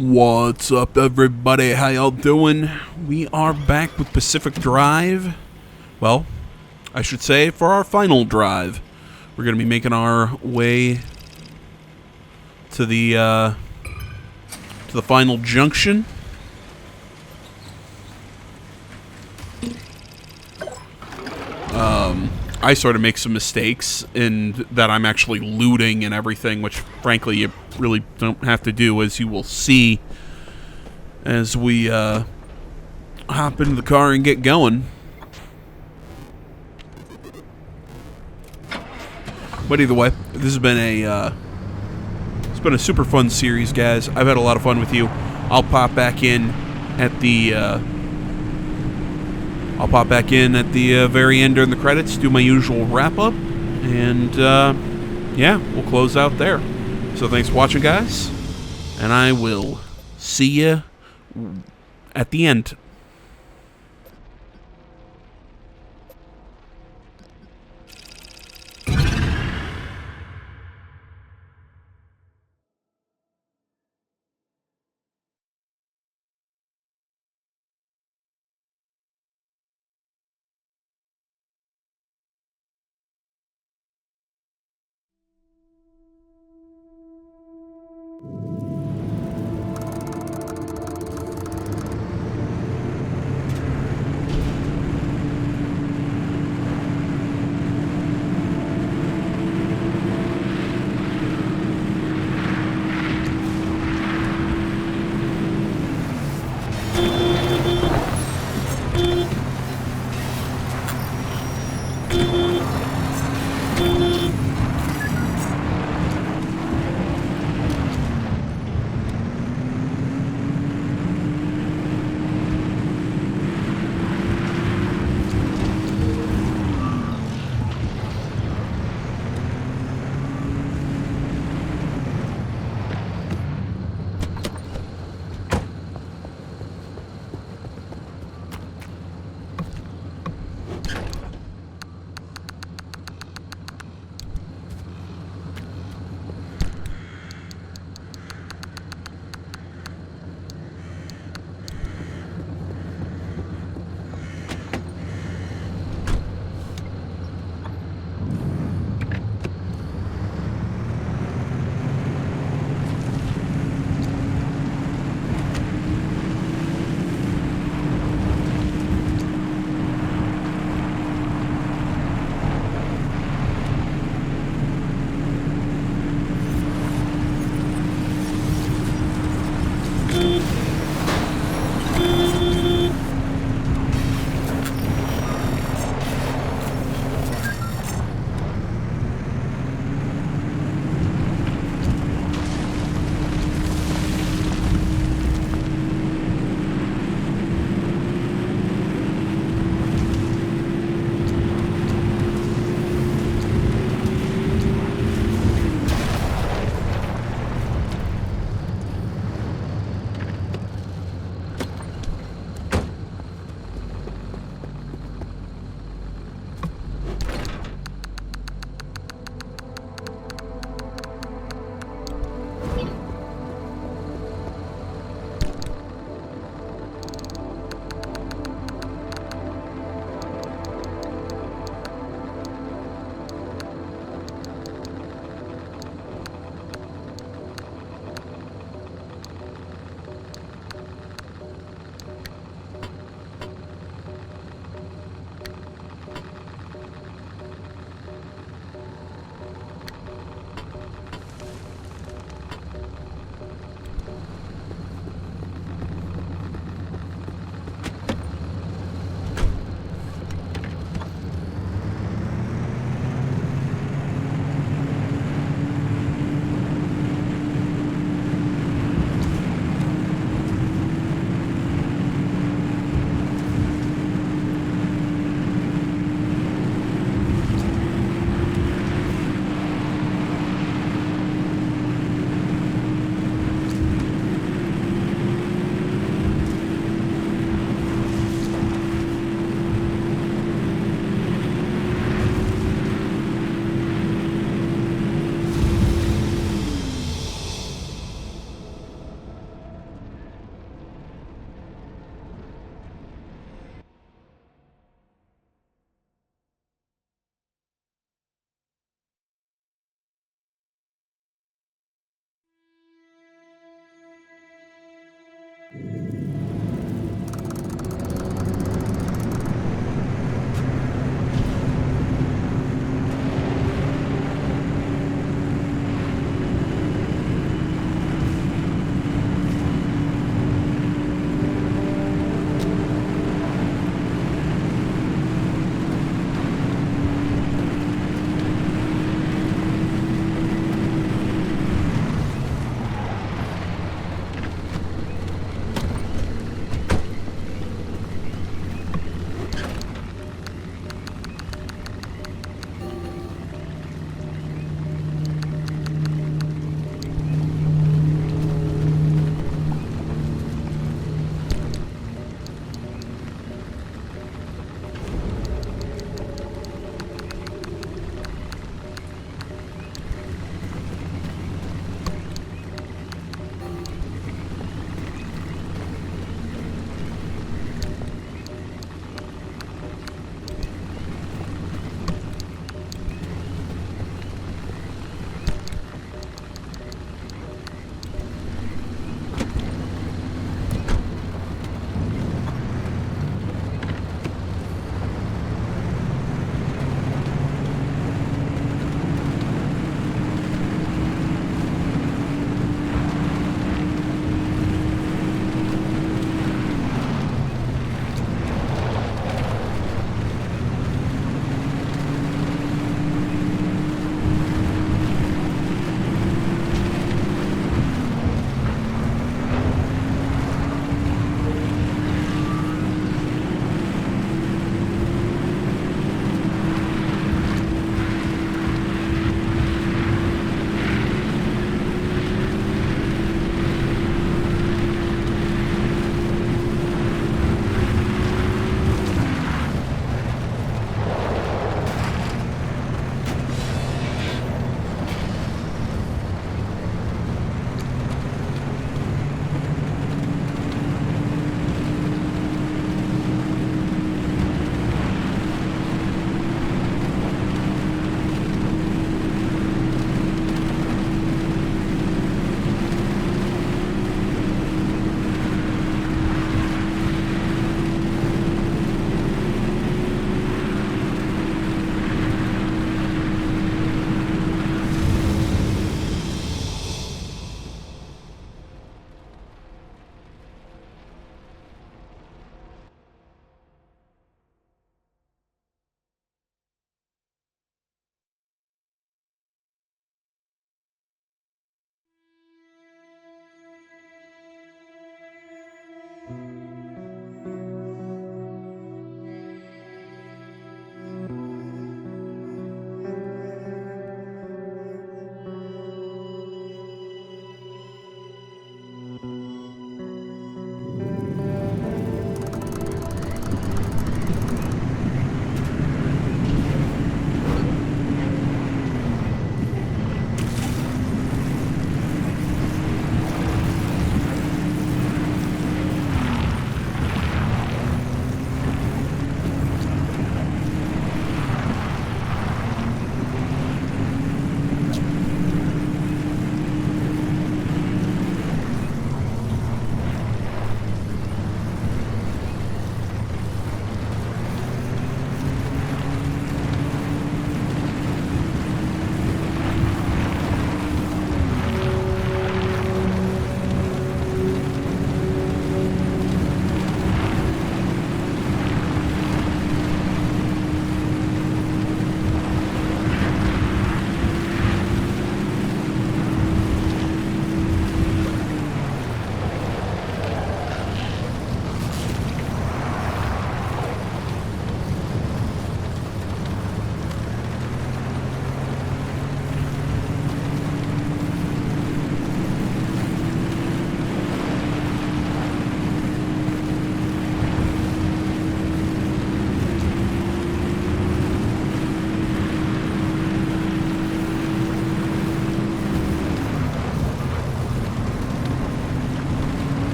What's up, everybody? How y'all doing? We are back with Pacific Drive. Well, I should say for our final drive. We're going to be making our way to the final junction. I sort of make some mistakes in that I'm actually looting and everything, which frankly you really don't have to do, as you will see as we hop into the car and get going. But either way, this has been it's been a super fun series, guys. I've had a lot of fun with you. I'll pop back in at the very end during the credits, do my usual wrap up, and yeah, we'll close out there. So thanks for watching, guys, and I will see you at the end.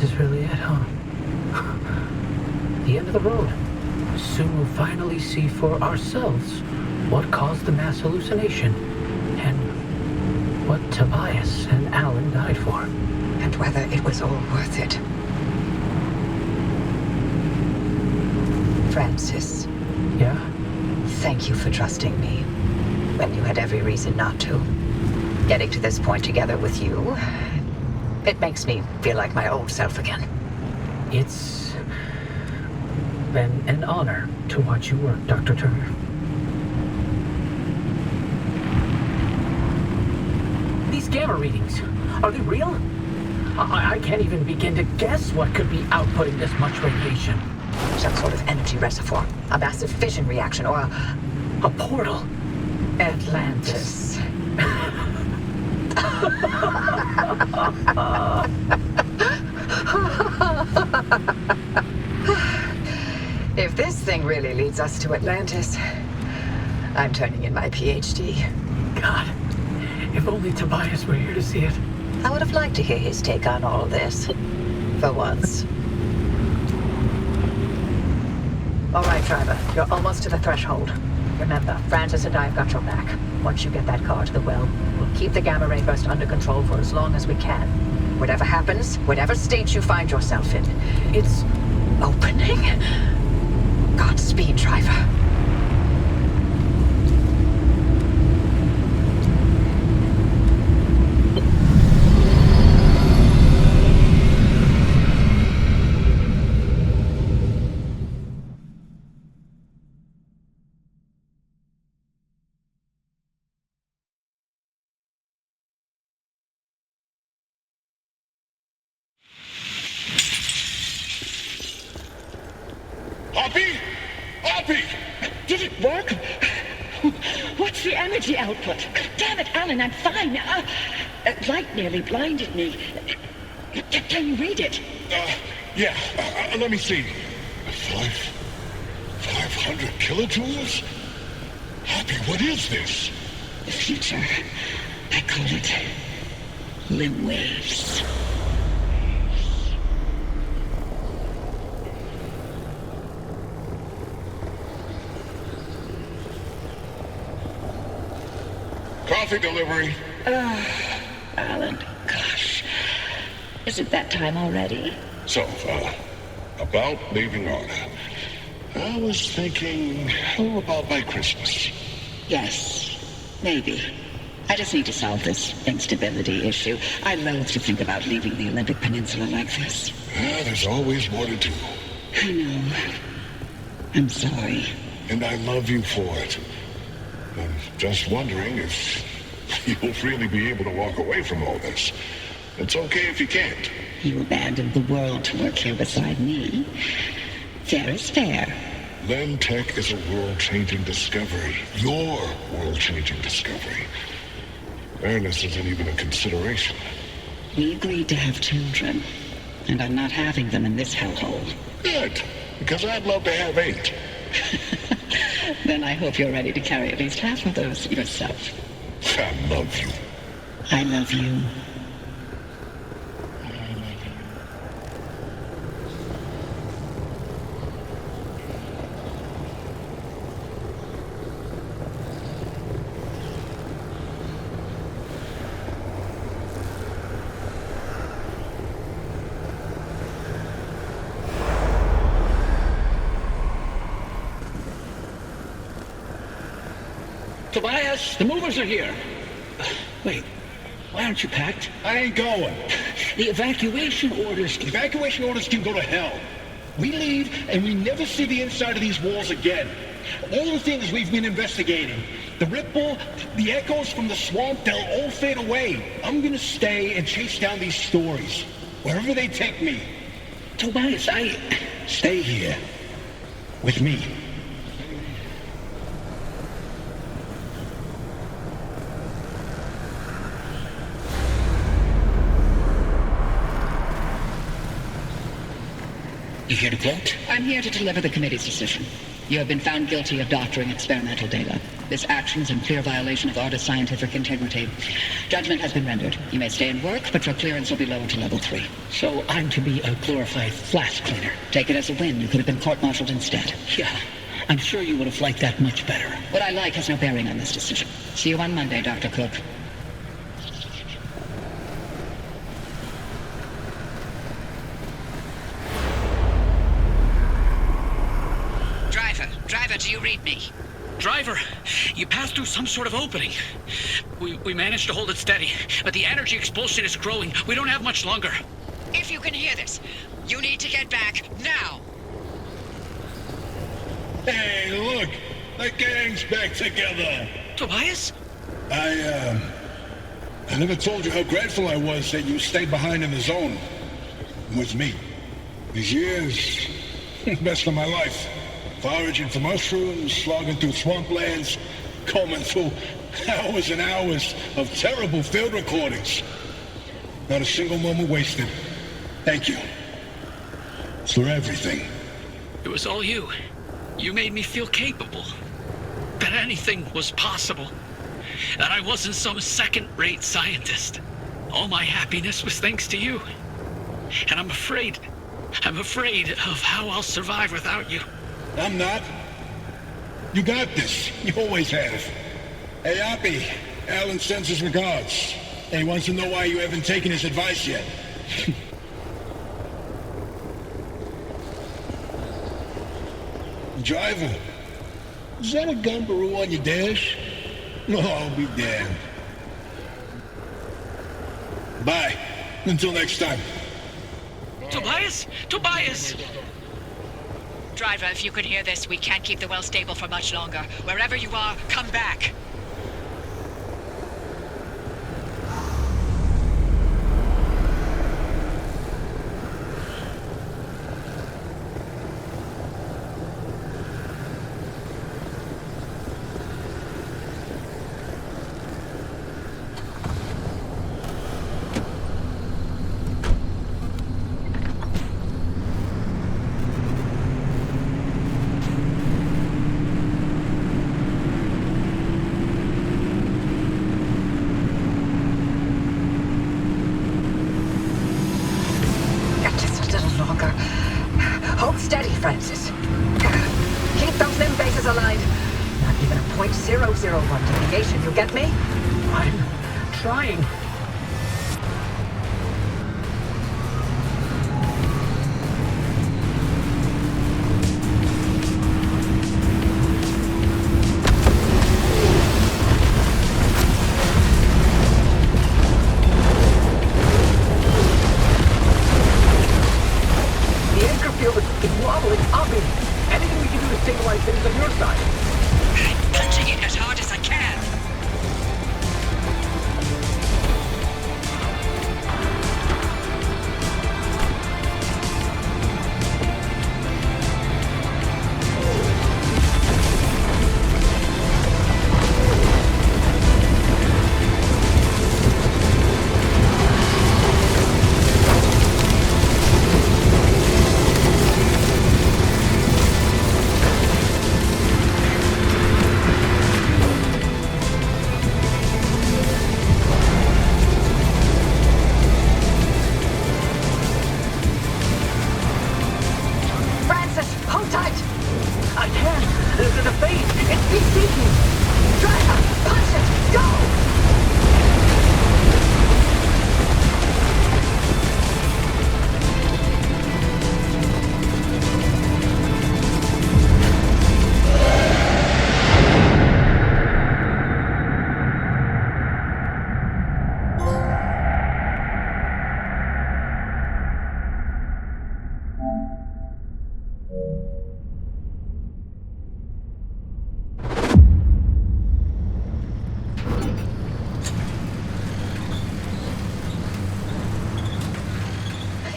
This is really it, huh? The end of the road. Soon we'll finally see for ourselves what caused the mass hallucination and what Tobias and Alan died for. And whether it was all worth it. Francis, Yeah? thank you for trusting me when you had every reason not to. Getting to this point together with you, it makes me feel like my old self again. It's been an honor to watch you work, Dr. Turner. These gamma readings, are they real? I can't even begin to guess what could be outputting this much radiation. Some sort of energy reservoir, a massive fission reaction, or A portal. Atlantis. If this thing really leads us to Atlantis, I'm turning in my PhD. God, if only Tobias were here to see it. I would have liked to hear his take on all this. For once. All right, driver. You're almost to the threshold. Remember, Francis and I have got your back. Once you get that car to the well, we'll keep the gamma ray burst under control for as long as we can. Whatever happens, whatever state you find yourself in, it's opening. Godspeed, driver. Hoppy? Hoppy! Did it work? What's the energy output? Damn it, Alan, I'm fine. Light nearly blinded me. Can you read it? Yeah, let me see. 500 kilojoules? Hoppy, what is this? The future. I call it limb waves. Coffee delivery. Alan, gosh. Is it that time already? So, about leaving Arda. I was thinking, about by Christmas. Yes, maybe. I just need to solve this instability issue. I loathe to think about leaving the Olympic Peninsula like this. There's always more to do. I know. I'm sorry. And I love you for it. I'm just wondering if you'll really be able to walk away from all this. It's okay if you can't. You abandoned the world to work here beside me. Fair is fair. Lentech is a world-changing discovery. Your world-changing discovery. Fairness isn't even a consideration. We agreed to have children, and I'm not having them in this hellhole. Good, because I'd love to have 8. Then I hope you're ready to carry at least half of those yourself. I love you. I love you. Tobias, the movers are here. Wait, why aren't you packed? I ain't going. The evacuation orders... Evacuation orders can go to hell. We leave, and we never see the inside of these walls again. All the things we've been investigating, the ripple, the echoes from the swamp, they'll all fade away. I'm gonna stay and chase down these stories, wherever they take me. Tobias, Stay here. With me. You here to vote? I'm here to deliver the committee's decision. You have been found guilty of doctoring experimental data. This action is in clear violation of Arda's scientific integrity. Judgment has been rendered. You may stay and work, but your clearance will be lowered to level 3. So I'm to be a glorified flask cleaner. Take it as a win. You could have been court-martialed instead. Yeah, I'm sure you would have liked that much better. What I like has no bearing on this decision. See you on Monday, Dr. Cook. Driver, do you read me? Driver, you passed through some sort of opening. We managed to hold it steady, but the energy expulsion is growing. We don't have much longer. If you can hear this, you need to get back now. Hey, look! The gang's back together! Tobias? I never told you how grateful I was that you stayed behind in the zone. With me. These years, best of my life. Foraging for mushrooms, slogging through swamplands, combing through hours and hours of terrible field recordings. Not a single moment wasted. Thank you. For everything. It was all you. You made me feel capable. That anything was possible. That I wasn't some second-rate scientist. All my happiness was thanks to you. And I'm afraid of how I'll survive without you. I'm not. You got this. You always have. Hey, Oppie. Alan sends his regards. And he wants to know why you haven't taken his advice yet. Driver, is that a gumbaroo on your dash? No, I'll be damned. Bye. Until next time. Tobias? Tobias! Driver, if you can hear this, we can't keep the well stable for much longer. Wherever you are, come back. Hold steady, Francis. Keep those limb bases aligned. Not even a .001 deviation, you get me? I'm trying.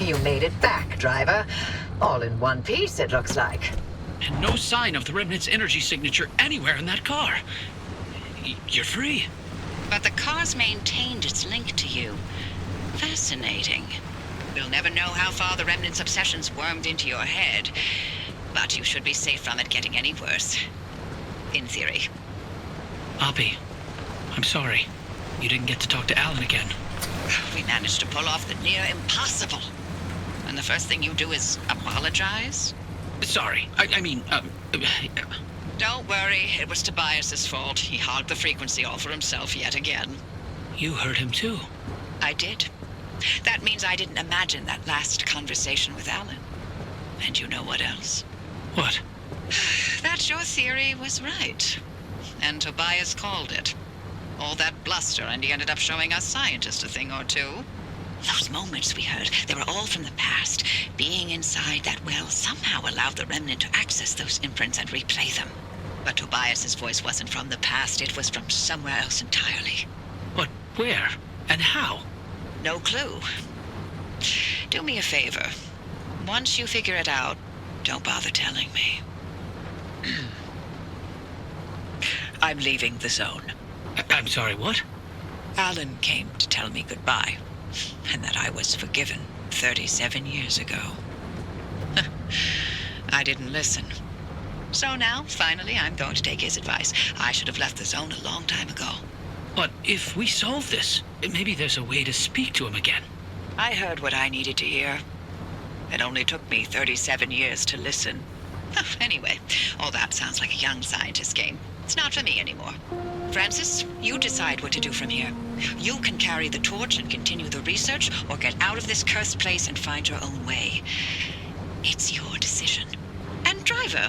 You made it back, driver. All in one piece, it looks like. And no sign of the Remnant's energy signature anywhere in that car. You're free. But the car's maintained its link to you. Fascinating. We'll never know how far the Remnant's obsessions wormed into your head, but you should be safe from it getting any worse. In theory. Oppie, I'm sorry. You didn't get to talk to Alan again. We managed to pull off the near impossible. And the first thing you do is apologize? Sorry. Don't worry, it was Tobias's fault. He hogged the frequency all for himself yet again. You heard him too. I did. That means I didn't imagine that last conversation with Alan. And you know what else? What? That your theory was right. And Tobias called it. All that bluster, and he ended up showing us scientists a thing or two. Those moments we heard, they were all from the past. Being inside that well somehow allowed the remnant to access those imprints and replay them. But Tobias's voice wasn't from the past, it was from somewhere else entirely. But where? And how? No clue. Do me a favor. Once you figure it out, don't bother telling me. I'm leaving the zone. I'm sorry, what? Alan came to tell me goodbye, and that I was forgiven 37 years ago. I didn't listen. So now, finally, I'm going to take his advice. I should have left the zone a long time ago. But if we solve this, maybe there's a way to speak to him again. I heard what I needed to hear. It only took me 37 years to listen. Anyway, all that sounds like a young scientist game. It's not for me anymore. Francis, you decide what to do from here. You can carry the torch and continue the research, or get out of this cursed place and find your own way. It's your decision. And Driver,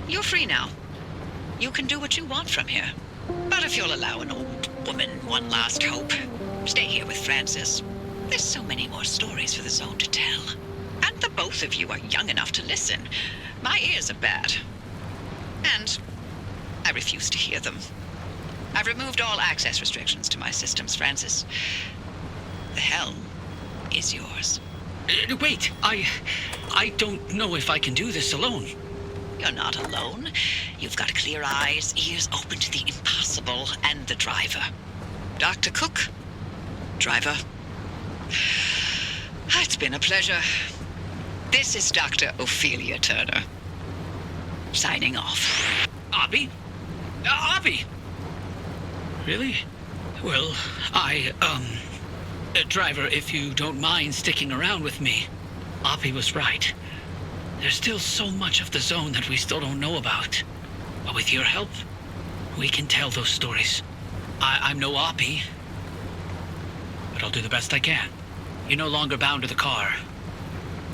you're free now. You can do what you want from here. But if you'll allow an old woman one last hope, stay here with Francis. There's so many more stories for the zone to tell. And the both of you are young enough to listen. My ears are bad. And I refuse to hear them. I've removed all access restrictions to my systems, Francis. The helm is yours. Wait, I don't know if I can do this alone. You're not alone. You've got clear eyes, ears open to the impossible, and the driver. Dr. Cook, Driver. It's been a pleasure. This is Dr. Ophelia Turner. Signing off. Oppie? Oppie! Really? Well, Driver, if you don't mind sticking around with me, Oppie was right. There's still so much of the zone that we still don't know about. But with your help, we can tell those stories. I'm no Oppie, but I'll do the best I can. You're no longer bound to the car,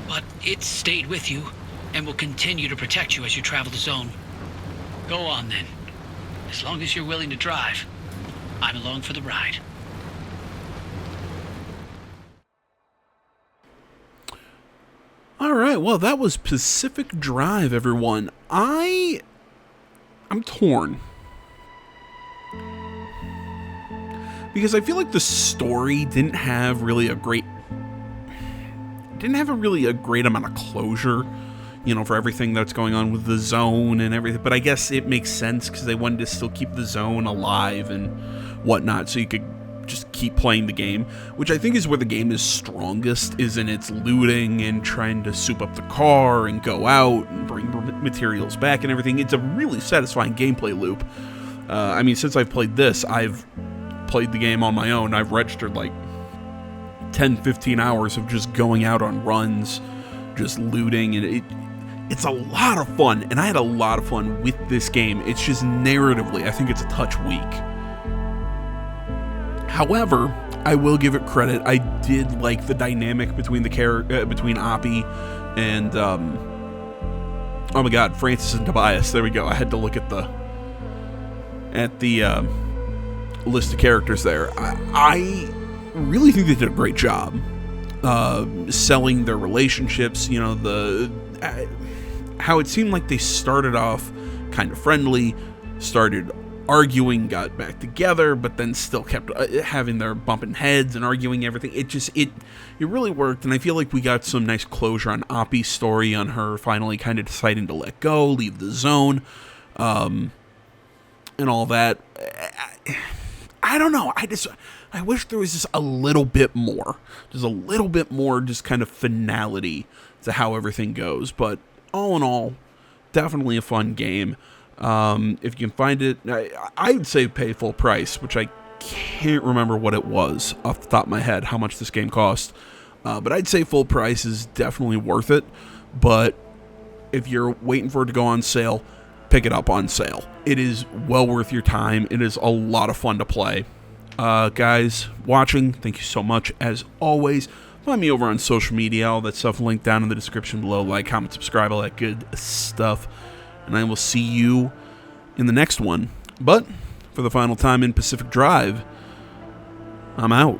but it stayed with you and will continue to protect you as you travel the zone. Go on then. As long as you're willing to drive, I'm along for the ride. All right, well, that was Pacific Drive, everyone. I'm torn. Because I feel like the story didn't have really a great amount of closure, for everything that's going on with the zone and everything. But I guess it makes sense because they wanted to still keep the zone alive and whatnot, so you could just keep playing the game, which I think is where the game is strongest, is in its looting and trying to soup up the car and go out and bring materials back and everything. It's a really satisfying gameplay loop. Since I've played this, I've played the game on my own. I've registered like 10-15 hours of just going out on runs, just looting, and it's a lot of fun, and I had a lot of fun with this game. It's just narratively, I think it's a touch weak. However, I will give it credit. I did like the dynamic between between Oppie and oh my God, Francis and Tobias. There we go. I had to look at the list of characters there. I really think they did a great job selling their relationships. How it seemed like they started off kind of friendly, started arguing, got back together, but then still kept having their bumping heads and arguing everything. It really worked, and I feel like we got some nice closure on Oppie's story, on her finally kind of deciding to let go, leave the zone, and all that. I don't know. I wish there was just a little bit more, just kind of finality to how everything goes. But all in all, definitely a fun game. If you can find it, I'd say pay full price, which I can't remember what it was off the top of my head, how much this game cost. But I'd say full price is definitely worth it. But if you're waiting for it to go on sale, pick it up on sale. It is well worth your time. It is a lot of fun to play. Guys watching, thank you so much. As always, find me over on social media. All that stuff linked down in the description below. Like, comment, subscribe, all that good stuff. And I will see you in the next one. But for the final time in Pacific Drive, I'm out.